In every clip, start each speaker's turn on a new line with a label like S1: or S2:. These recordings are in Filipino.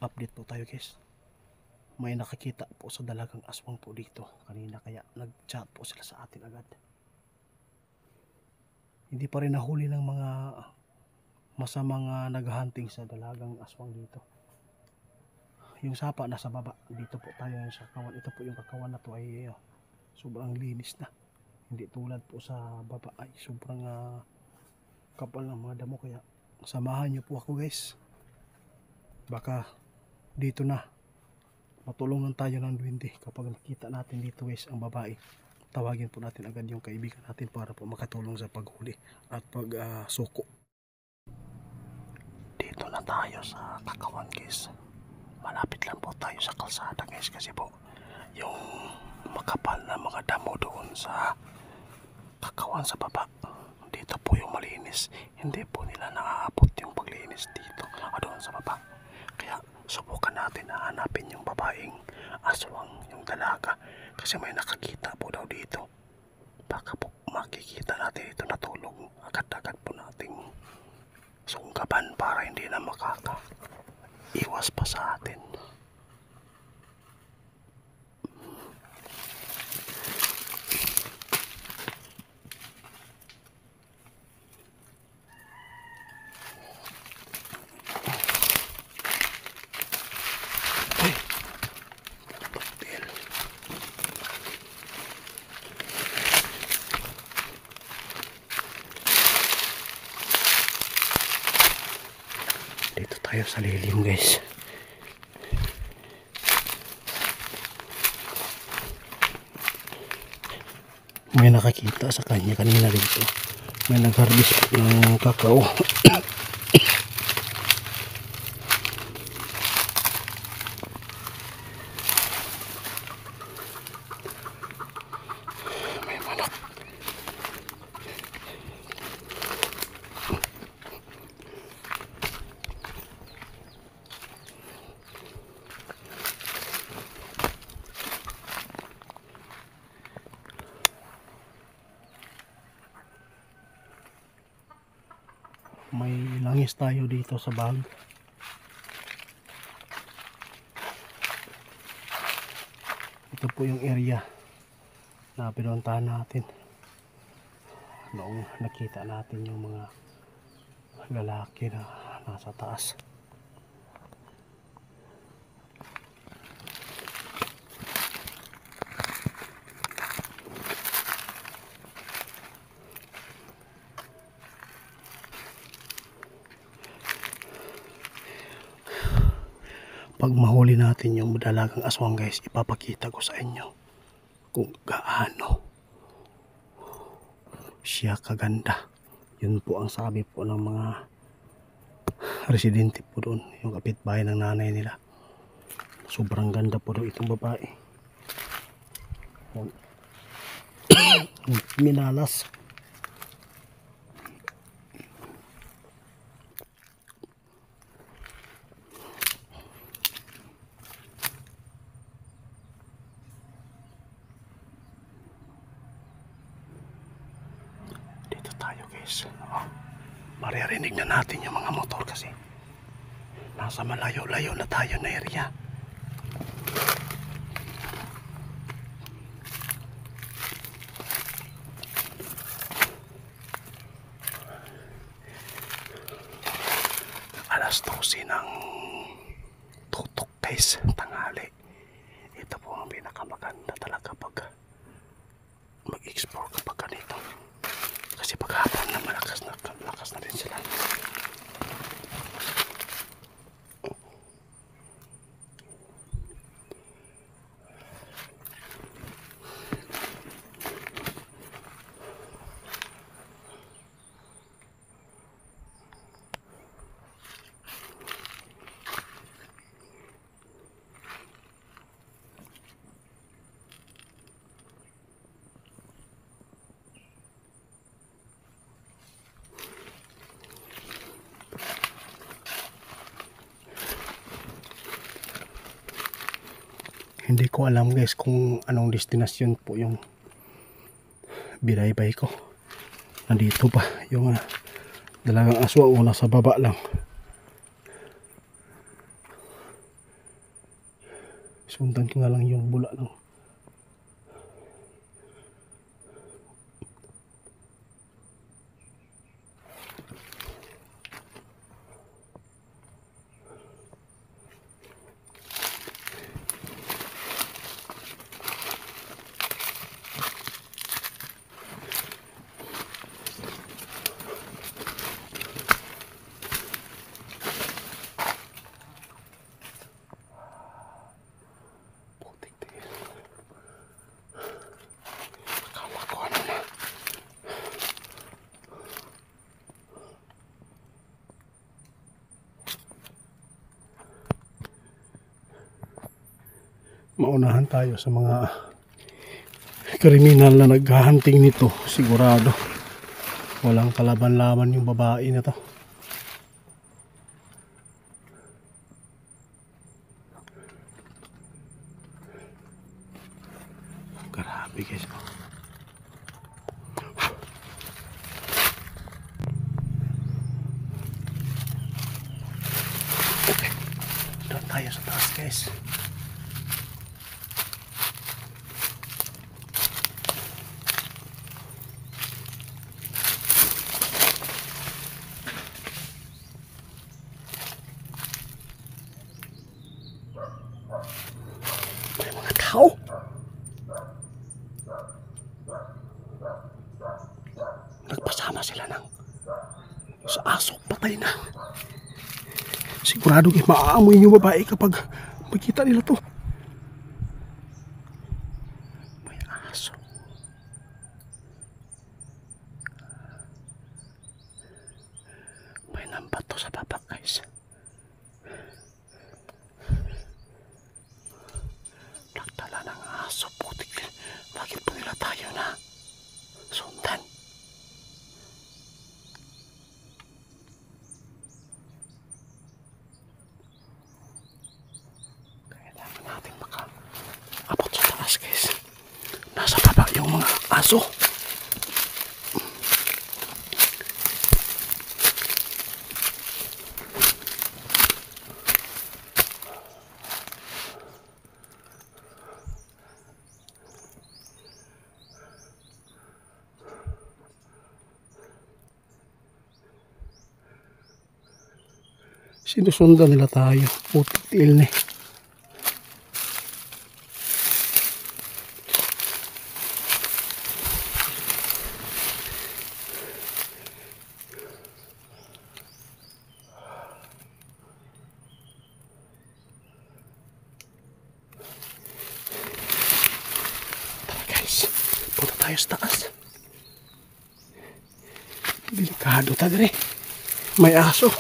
S1: update po tayo guys. May nakakita po sa dalagang aswang po dito kanina, kaya nag-chat po sila sa atin agad. Hindi pa rin nahuli ng mga masamang naghahunting sa dalagang aswang dito. Yung sapa nasa baba, dito po tayo sa kawan. Ito po yung kakawan na to ay sobrang linis na. Hindi tulad po sa baba ay sobrang kapal ng mga damo, kaya samahan nyo po ako guys. Baka dito na matulungan tayo ng duwende. Kapag nakita natin dito guys ang babae, tawagin po natin agad yung kaibigan natin para po makatulong sa paghuli at pagsuko. Dito na tayo sa kakawan guys. Malapit lang po tayo sa kalsada guys, kasi po yung makapal na mga damo doon sa kakawan sa baba, dito po yung malinis. Hindi po nila naaabot yung paglinis dito doon sa baba. Kaya subukan natin na hanapin yung babaeng aswang, yung dalaga, kasi may nakakita po daw dito. Baka po makikita natin ito na tulog, agad-agad po nating sunggaban para hindi na iwas pa sa atin. Dito tayo sa lilim guys. May nakakita sa kanya kanina dito. May nag-harvest ng kakao. May manok. May langis tayo dito sa bag. Ito po yung area na pinuntahan natin noong nakita natin yung mga lalaki na nasa taas. Pag mahuli natin yung dalagang aswang guys, ipapakita ko sa inyo kung gaano siya kaganda. Yun po ang sabi po ng mga residente po doon, yung kapitbahay ng nanay nila. Sobrang ganda po doon itong babae. Minalas. Tayo guys, maririnig na natin yung mga motor kasi nasa malayo-layo na tayo na area. Alas 12 ng tutok guys, tanghali. Ito po ang pinakamaganda talaga pag mag-explore kapag ganito. Kasi paghapon na malakas na rin sila. Hindi ko alam guys kung anong destinasyon po yung binaybay ko. Nandito pa yung dalagang aswang o nasa baba lang. Sundan ko nga lang yung bula lang. Maunahan tayo sa mga kriminal na naghahunting nito. Sigurado walang kalaban-laban yung babae na to. Grabe guys. Okay, doon tayo sa taas guys. Nagpasama sila ng sa aso, patay na. Sigurado kayo maaamoy yung babae kapag makita nila to. May aso. May lambat to sa baba guys. Nagdala ng aso, putik. Bakit pa nila tayo na sundan? Kailangan natin maka-abot sa taas guys. Nasa baba yung mga aso. Sinusundan nila tayo. Putik tiil na. Tara guys, punta tayo sa taas. Delikado ta dire. May aso.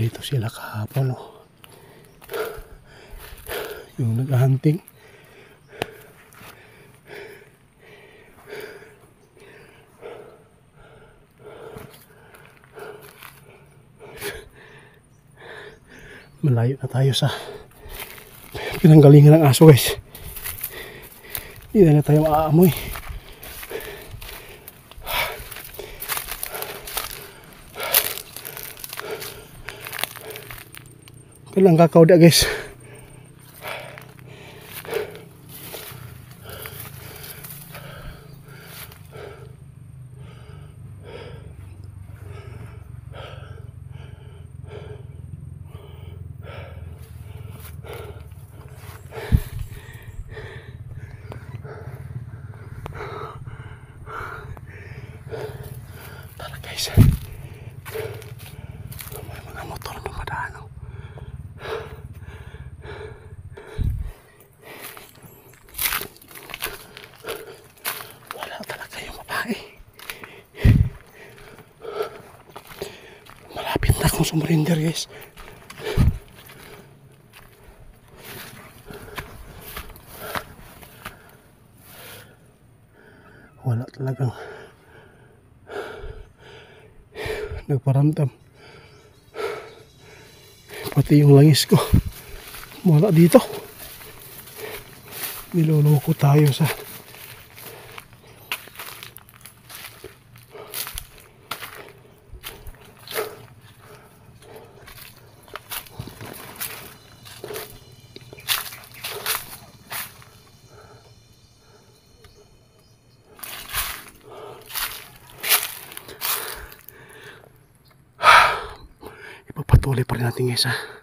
S1: Dito sila kahapon, oh. Yung naghahunting. Malayo na tayo sa pinanggalingan ng aso guys. Hindi na tayo maaamoy. Kailang kakao da guys. Tara guys. May mga motor na madaan, oh. Wala talaga yung babae. Malapit na akong sumurinder guys. Wala talagang nagparamdam. Pati yung langis ko wala dito. Niloloko tayo sa ipagpatuloy pa rin natin guys ha.